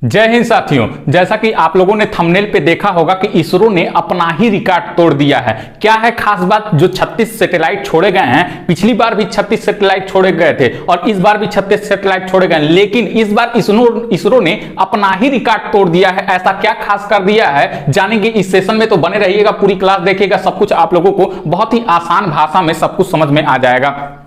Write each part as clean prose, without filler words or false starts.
जय हिंद साथियों, जैसा कि आप लोगों ने थंबनेल पे देखा होगा कि इसरो ने अपना ही रिकॉर्ड तोड़ दिया है। क्या है खास बात? जो 36 सैटेलाइट छोड़े गए हैं, पिछली बार भी 36 सैटेलाइट छोड़े गए थे और इस बार भी 36 सैटेलाइट छोड़े गए, लेकिन इस बार इसरो ने अपना ही रिकॉर्ड तोड़ दिया है। ऐसा क्या खास कर दिया है, जानेंगे इस सेशन में। तो बने रहिएगा, पूरी क्लास देखिएगा, सब कुछ आप लोगों को बहुत ही आसान भाषा में सब कुछ समझ में आ जाएगा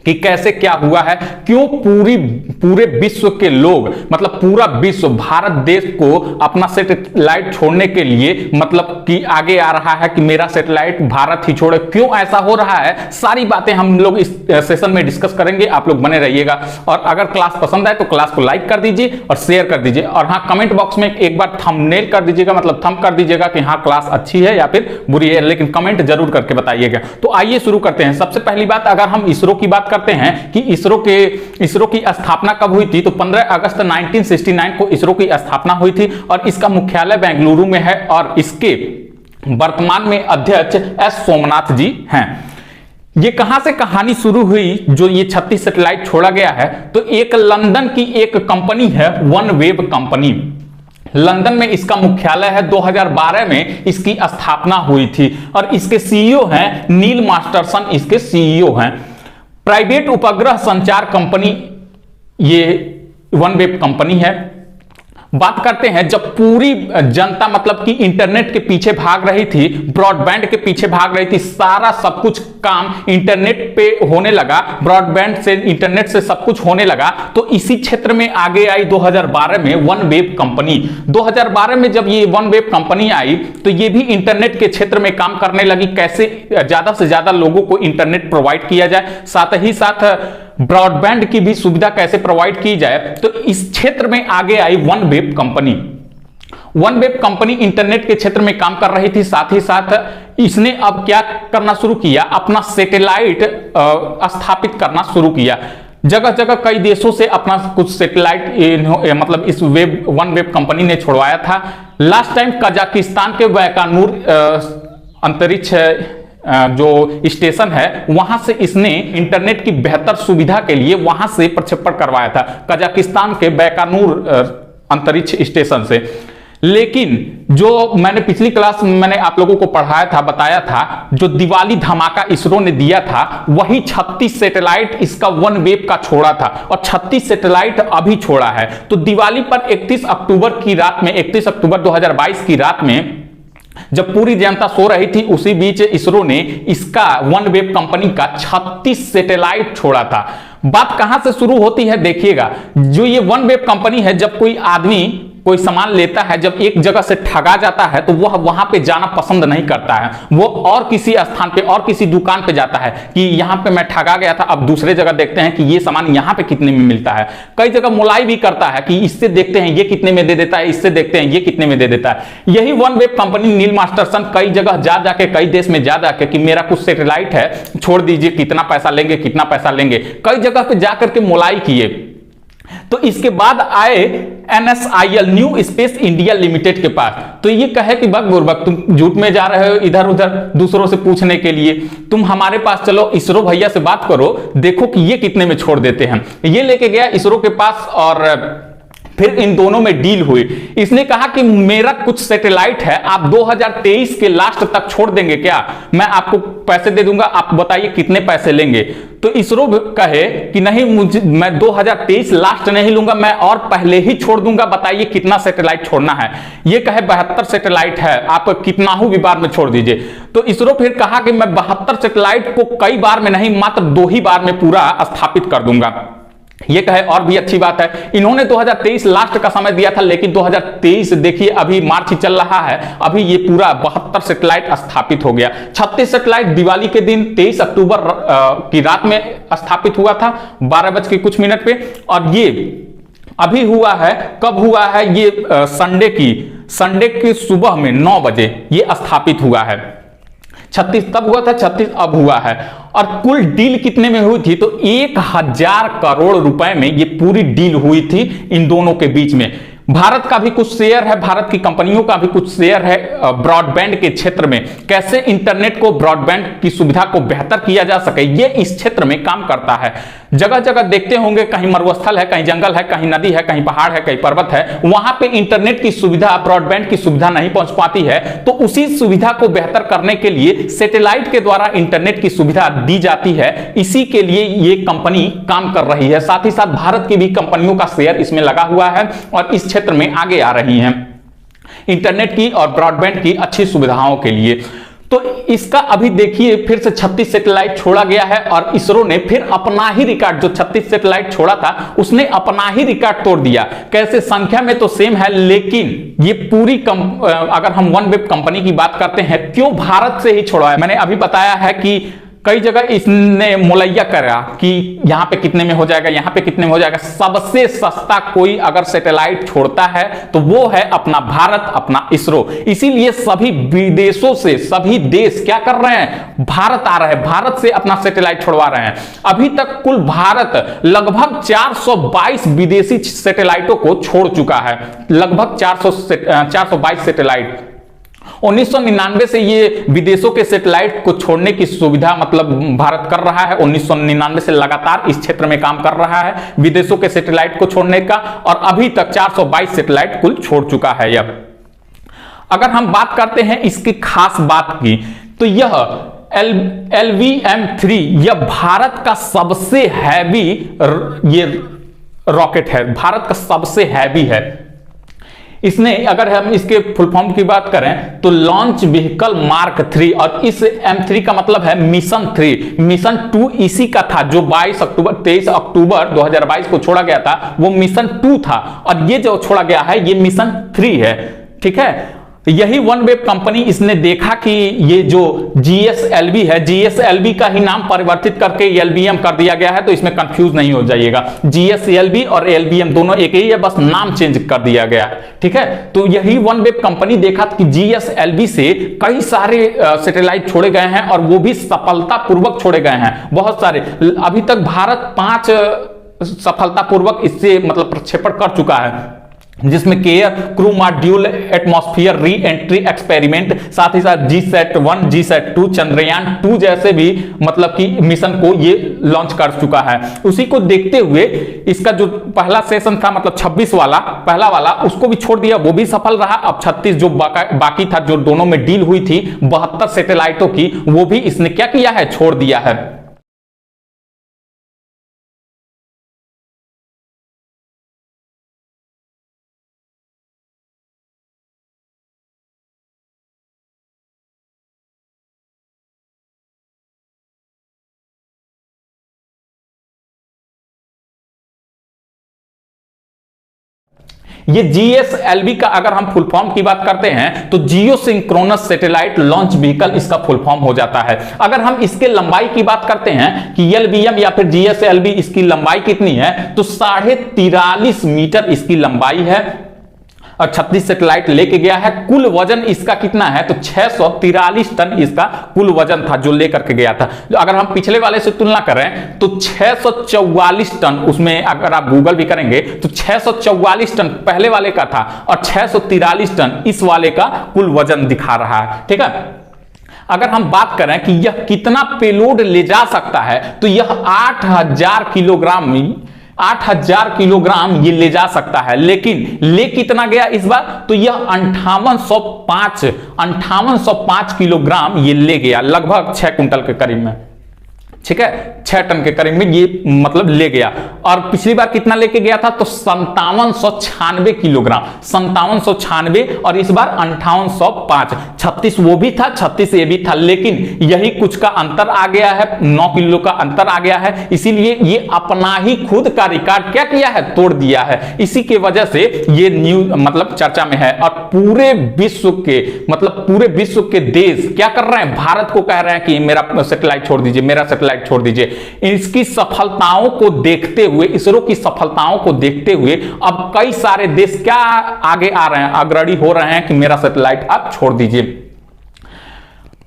कि कैसे क्या हुआ है, क्यों पूरे विश्व के लोग, मतलब पूरा विश्व भारत देश को अपना सैटेलाइट छोड़ने के लिए मतलब कि आगे आ रहा है कि मेरा सैटेलाइट भारत ही छोड़े। क्यों ऐसा हो रहा है, सारी बातें हम लोग इस सेशन में डिस्कस करेंगे। आप लोग बने रहिएगा और अगर क्लास पसंद आए तो क्लास को लाइक कर दीजिए और शेयर कर दीजिए। और हाँ, कमेंट बॉक्स में एक बार थंबनेल कर दीजिएगा, मतलब थंब कर दीजिएगा कि हाँ क्लास अच्छी है या फिर बुरी है, लेकिन कमेंट जरूर करके बताइएगा। तो आइए शुरू करते हैं। सबसे पहली बात, अगर हम इसरो की बात करते हैं कि इसरो की स्थापना कब हुई थी, तो 15 अगस्त 1969 को इसरो की स्थापना हुई थी और इसका मुख्यालय बेंगलुरु में है और इसके वर्तमान में अध्यक्ष एस सोमनाथ जी हैं। ये कहां से कहानी शुरू हुई, जो ये 36 सैटेलाइट छोड़ा गया है, तो एक लंदन की एक कंपनी है, वन वेब कंपनी। लंदन में इसका मुख्यालय है। 2012 में इसकी स्थापना हुई थी और इसके सीईओ हैं नील मास्टरसन, इसके सीईओ हैं। प्राइवेट उपग्रह संचार कंपनी ये वन वेब कंपनी है। बात करते हैं, जब पूरी जनता मतलब कि इंटरनेट के पीछे भाग रही थी, ब्रॉडबैंड के पीछे भाग रही थी, सारा सब कुछ काम इंटरनेट पे होने लगा, ब्रॉडबैंड से इंटरनेट से सब कुछ होने लगा, तो इसी क्षेत्र में आगे आई 2012 में वन वेब कंपनी। 2012 में जब ये वन वेब कंपनी आई तो ये भी इंटरनेट के क्षेत्र में काम करने लगी, कैसे ज्यादा से ज्यादा लोगों को इंटरनेट प्रोवाइड किया जाए, साथ ही साथ ब्रॉडबैंड की भी सुविधा कैसे प्रोवाइड की जाए। तो इस क्षेत्र में आगे I one web company. One web company internet के क्षेत्र में काम कर रही थी, साथ ही साथ इसने अब क्या करना शुरू किया, अपना सैटेलाइट स्थापित करना शुरू किया। जगह जगह कई देशों से अपना कुछ सैटेलाइट मतलब इस वन वेब कंपनी ने छोड़वाया था। लास्ट टाइम कजाकिस्तान के बैकानूर अंतरिक्ष जो स्टेशन है, वहां से इसने इंटरनेट की बेहतर सुविधा के लिए वहां से प्रक्षेपण करवाया था, कजाकिस्तान के बैकानूर अंतरिक्ष स्टेशन से। लेकिन जो मैंने पिछली क्लास में मैंने आप लोगों को पढ़ाया था, बताया था, जो दिवाली धमाका इसरो ने दिया था, वही 36 सैटेलाइट इसका वन वेब का छोड़ा था और 36 सैटेलाइट अभी छोड़ा है। तो दिवाली पर 31 अक्टूबर की रात में, 31 अक्टूबर 2022 की रात में जब पूरी जनता सो रही थी, उसी बीच इसरो ने इसका वन वेब कंपनी का 36 सैटेलाइट छोड़ा था। बात कहां से शुरू होती है देखिएगा। जो ये वन वेब कंपनी है, जब कोई आदमी कोई सामान लेता है, जब एक जगह से ठगा जाता है तो वह वहां पे जाना पसंद नहीं करता है, वो और किसी स्थान पे और किसी दुकान पे जाता है कि यहां पे मैं ठगा गया था, अब दूसरे जगह देखते हैं कि ये सामान यहां पे कितने में मिलता है। कई जगह मुलाई भी करता है कि इससे देखते हैं ये कितने में दे देता है, इससे देखते हैं ये कितने में दे देता है। यही वन वेब कंपनी नील मास्टरसन कई जगह जा जाके, कई देश में जा जाके कि मेरा कुछ सैटेलाइट है, छोड़ दीजिए, कितना पैसा लेंगे, कितना पैसा लेंगे, कई जगह पे जाकर के मुलाई किए। तो इसके बाद आए NSIL, new space India limited के पास। तो ये कहे कि बक बुरबक, तुम झूठ में जा रहे हो इधर उधर दूसरों से पूछने के लिए, तुम हमारे पास चलो, इसरो भैया से बात करो, देखो कि ये कितने में छोड़ देते हैं। ये लेके गया इसरो के पास और फिर इन दोनों में डील हुई। इसने कहा कि मेरा कुछ सैटेलाइट है, आप 2023 के लास्ट तक छोड़ देंगे क्या, मैं आपको पैसे दे दूंगा, आप बताइए कितने पैसे लेंगे। तो इसरो कहे कि नहीं, मैं 2023 लास्ट नहीं लूंगा, मैं और पहले ही छोड़ दूंगा, बताइए कितना सैटेलाइट छोड़ना है। ये कहे 72 सैटेलाइट है, आप कितना भी बार में छोड़ दीजिए। तो इसरो फिर कहा कि मैं 72 सैटेलाइट को कई बार में नहीं, मात्र 2 ही बार में पूरा स्थापित कर दूंगा। ये कहे और भी अच्छी बात है। इन्होंने 2023 लास्ट का समय दिया था, लेकिन 2023 देखिए अभी मार्च ही चल रहा है, अभी ये पूरा 72 सैटेलाइट स्थापित हो गया। 36 सैटेलाइट दिवाली के दिन 23 अक्टूबर की रात में स्थापित हुआ था 12 बज के कुछ मिनट पे, और ये अभी हुआ है, कब हुआ है, ये संडे की सुबह में 9 बजे ये स्थापित हुआ है। 36 तब हुआ था, 36 अब हुआ है। और कुल डील कितने में हुई थी, तो 1000 करोड़ रुपए में ये पूरी डील हुई थी इन दोनों के बीच में। भारत का भी कुछ शेयर है, भारत की कंपनियों का भी कुछ शेयर है ब्रॉडबैंड के क्षेत्र में। कैसे इंटरनेट को, ब्रॉडबैंड की सुविधा को बेहतर किया जा सके, ये इस क्षेत्र में काम करता है। जगह जगह देखते होंगे, कहीं मरुस्थल है, कहीं जंगल है, कहीं नदी है, कहीं पहाड़ है, कहीं पर्वत है, वहां पे इंटरनेट की सुविधा, ब्रॉडबैंड की सुविधा नहीं पहुंच पाती है, तो उसी सुविधा को बेहतर करने के लिए सैटेलाइट के द्वारा इंटरनेट की सुविधा दी जाती है। इसी के लिए ये कंपनी काम कर रही है। साथ ही साथ भारत की भी कंपनियों का शेयर इसमें लगा हुआ है और इस क्षेत्र में आगे आ रही हैं इंटरनेट की और ब्रॉडबैंड की अच्छी सुविधाओं के लिए। तो इसका अभी देखिए फिर से 36 सैटेलाइट छोड़ा गया है और इसरो ने फिर अपना ही रिकॉर्ड, जो 36 सैटेलाइट छोड़ा था उसने अपना ही रिकॉर्ड तोड़ दिया। कैसे? संख्या में तो सेम है, लेकिन ये पूरी अगर हम OneWeb कंपनी की बात करते हैं, क्यों भारत से ही छोड़ा है। मैंने अभी बताया है कि कई जगह इसने मुलैया करा कि यहां पे कितने में हो जाएगा, यहां पे कितने में हो जाएगा। सबसे सस्ता कोई अगर सैटेलाइट छोड़ता है तो वो है अपना भारत, अपना इसरो। इसीलिए सभी विदेशों से सभी देश क्या कर रहे हैं, भारत आ रहे हैं, भारत से अपना सैटेलाइट छोड़वा रहे हैं। अभी तक कुल भारत लगभग 422 विदेशी सैटेलाइटों को छोड़ चुका है, लगभग 422 सैटेलाइट। 1999 से ये विदेशों के सैटेलाइट को छोड़ने की सुविधा मतलब भारत कर रहा है। 1999 से लगातार इस क्षेत्र में काम कर रहा है विदेशों के सैटेलाइट को छोड़ने का, और अभी तक 422 सैटेलाइट कुल छोड़ चुका है। यह अगर हम बात करते हैं इसकी खास बात की, तो यह LVM-3 यह भारत का सबसे हैवी ये रॉकेट है, भारत का सबसे हैवी है। इसने, अगर हम इसके फुल फॉर्म की बात करें तो लॉन्च व्हीकल मार्क 3, और इस M3 का मतलब है मिशन 3। मिशन 2 इसी का था जो 23 अक्टूबर 2022 को छोड़ा गया था, वो मिशन 2 था, और ये जो छोड़ा गया है ये मिशन 3 है। ठीक है, यही OneWeb कंपनी इसने देखा कि ये जो GSLV है, GSLV का ही नाम परिवर्तित करके LVM कर दिया गया है, तो इसमें कंफ्यूज नहीं हो जाइएगा। GSLV और LVM दोनों एक ही है, बस नाम चेंज कर दिया गया है। ठीक है, तो यही OneWeb कंपनी देखा कि GSLV से कई सारे सैटेलाइट छोड़े गए हैं और वो भी सफलतापूर्वक छोड़े गए हैं, बहुत सारे। अभी तक भारत 5 सफलतापूर्वक इससे मतलब प्रक्षेपण कर चुका है, जिसमें care, crew module, atmosphere re entry experiment, साथ ही साथ GSAT-1, GSAT-2, चंद्रयान 2 जैसे भी मतलब कि मिशन को ये लॉन्च कर चुका है। उसी को देखते हुए इसका जो पहला सेशन था मतलब 26 वाला, पहला वाला, उसको भी छोड़ दिया, वो भी सफल रहा। अब 36 जो बाकी था, जो दोनों में डील हुई थी 72 सैटेलाइटों की, वो भी इसने क्या किया है, छोड़ दिया है। ये GSLV का अगर हम फुल फॉर्म की बात करते हैं तो जियो सिंक्रोनस सैटेलाइट लॉन्च व्हीकल इसका फुल फॉर्म हो जाता है। अगर हम इसके लंबाई की बात करते हैं कि LVM या फिर GSLV इसकी लंबाई कितनी है, तो 43.5 मीटर इसकी लंबाई है और 36 सैटेलाइट लेके गया है। कुल वजन इसका कितना है, तो 643 टन इसका कुल वजन था जो लेकर के गया था। अगर हम पिछले वाले से तुलना करें तो 644 टन, उसमें अगर आप गूगल भी करेंगे तो 644 टन पहले वाले का था और 643 टन इस वाले का कुल वजन दिखा रहा है। ठीक है, अगर हम बात करें कि यह कितना पेलोड ले जा सकता है, तो यह 8000 किलोग्राम ये ले जा सकता है। लेकिन ले कितना गया इस बार, तो यह 5805 किलोग्राम ये ले गया, लगभग 6 कुंटल के करीब में। ठीक है, 6 टन के करीब में ये मतलब ले गया। और पिछली बार कितना लेके गया था, तो 5796 किलोग्राम, 5796, और इस बार 5805। 36 वो भी था, 36 ये भी था, लेकिन यही कुछ का अंतर आ गया है, 9 किलो का अंतर आ गया है। इसीलिए ये अपना ही खुद का रिकॉर्ड क्या किया है, तोड़ दिया है। इसी की वजह से ये न्यूज मतलब चर्चा में है, और पूरे विश्व के मतलब पूरे विश्व के देश क्या कर रहे हैं, भारत को कह रहे हैं कि मेरा सैटेलाइट छोड़ दीजिए, मेरा सैटेलाइट छोड़ दीजिए। इसकी सफलताओं को देखते हुए, इसरो की सफलताओं को देखते हुए अब कई सारे देश क्या आगे आ रहे हैं, अग्रणी हो रहे हैं कि मेरा सैटेलाइट आप छोड़ दीजिए।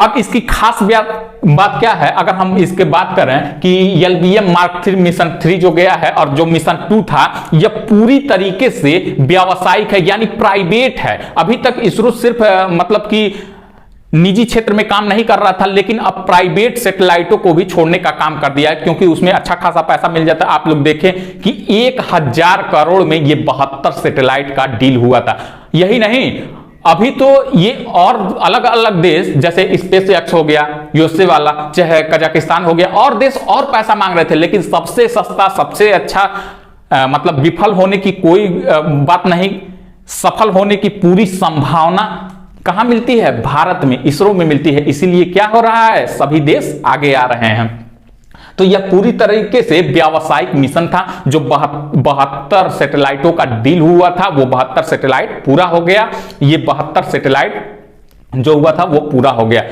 अब इसकी खास बात क्या है, अगर हम इसके बात करें कि LBM Mark 3 मिशन 3 जो गया है और जो मिशन 2 था, यह पूरी तरीके से व्यावसायिक है, यानी प्राइवेट है। अभी तक इसरो सिर्फ मतलब कि निजी क्षेत्र में काम नहीं कर रहा था, लेकिन अब प्राइवेट सैटेलाइटों को भी छोड़ने का काम कर दिया है, क्योंकि उसमें अच्छा खासा पैसा मिल जाता है। आप लोग देखें कि 1000 करोड़ में ये 72 सैटेलाइट का डील हुआ था। यही नहीं, अभी तो ये और अलग अलग देश जैसे SpaceX हो गया, यूएसए वाला, चाहे कजाकिस्तान हो गया, और देश और पैसा मांग रहे थे, लेकिन सबसे सस्ता, सबसे अच्छा मतलब विफल होने की कोई बात नहीं, सफल होने की पूरी संभावना कहां मिलती है? भारत में, इसरो में मिलती है। इसीलिए क्या हो रहा है, सभी देश आगे आ रहे हैं। तो यह पूरी तरीके से व्यावसायिक मिशन था। जो 72 सैटेलाइटों का डील हुआ था, वो 72 सैटेलाइट पूरा हो गया। ये 72 सैटेलाइट जो हुआ था वो पूरा हो गया।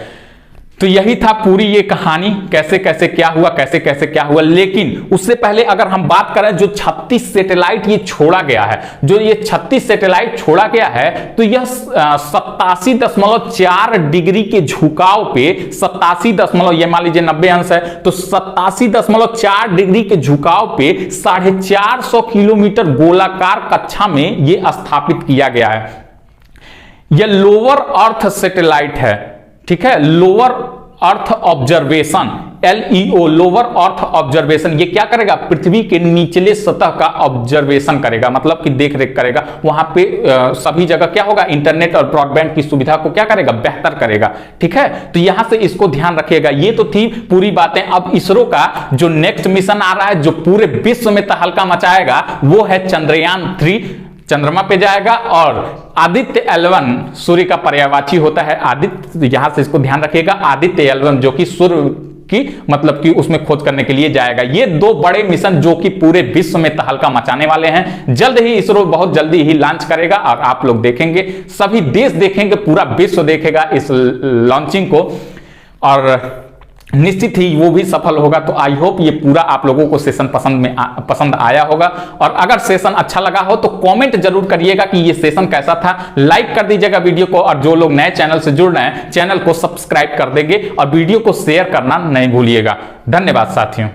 तो यही था पूरी ये कहानी, कैसे कैसे क्या हुआ, कैसे कैसे क्या हुआ। लेकिन उससे पहले अगर हम बात करें, जो 36 सैटेलाइट ये छोड़ा गया है, जो ये 36 सैटेलाइट छोड़ा गया है, तो यह 87.4 डिग्री के झुकाव पे, 87 ये मान लीजिए 90 अंश है, तो 87.4 डिग्री के झुकाव पे 450 किलोमीटर गोलाकार कक्षा में ये स्थापित किया गया है। यह लोअर अर्थ सैटेलाइट है, ठीक है, lower earth observation, LEO, lower earth observation. ये क्या करेगा? पृथ्वी के निचले सतह का ऑब्जर्वेशन करेगा, मतलब कि देख रेख करेगा। वहां पे सभी जगह क्या होगा, इंटरनेट और ब्रॉडबैंड की सुविधा को क्या करेगा, बेहतर करेगा, ठीक है। तो यहां से इसको ध्यान रखिएगा। ये तो थी पूरी बातें। अब इसरो का जो नेक्स्ट मिशन आ रहा है, जो पूरे विश्व में तहलका मचाएगा, वो है चंद्रयान 3। चंद्रमा पे जाएगा और आदित्य L1, सूर्य का पर्यायवाची होता है आदित्य, यहां से इसको ध्यान रखिएगा, आदित्य L1 जो कि सूर्य की मतलब कि उसमें खोज करने के लिए जाएगा। ये 2 बड़े मिशन जो कि पूरे विश्व में तहलका मचाने वाले हैं। जल्द ही इसरो बहुत जल्दी ही लॉन्च करेगा और आप लोग देखेंगे, सभी देश देखेंगे, पूरा विश्व देखेगा इस लॉन्चिंग को, और निश्चित ही वो भी सफल होगा। तो आई होप ये पूरा आप लोगों को सेशन पसंद आया होगा। और अगर सेशन अच्छा लगा हो तो कमेंट जरूर करिएगा कि ये सेशन कैसा था। लाइक कर दीजिएगा वीडियो को, और जो लोग नए चैनल से जुड़ रहे हैं, चैनल को सब्सक्राइब कर देंगे और वीडियो को शेयर करना नहीं भूलिएगा। धन्यवाद साथियों।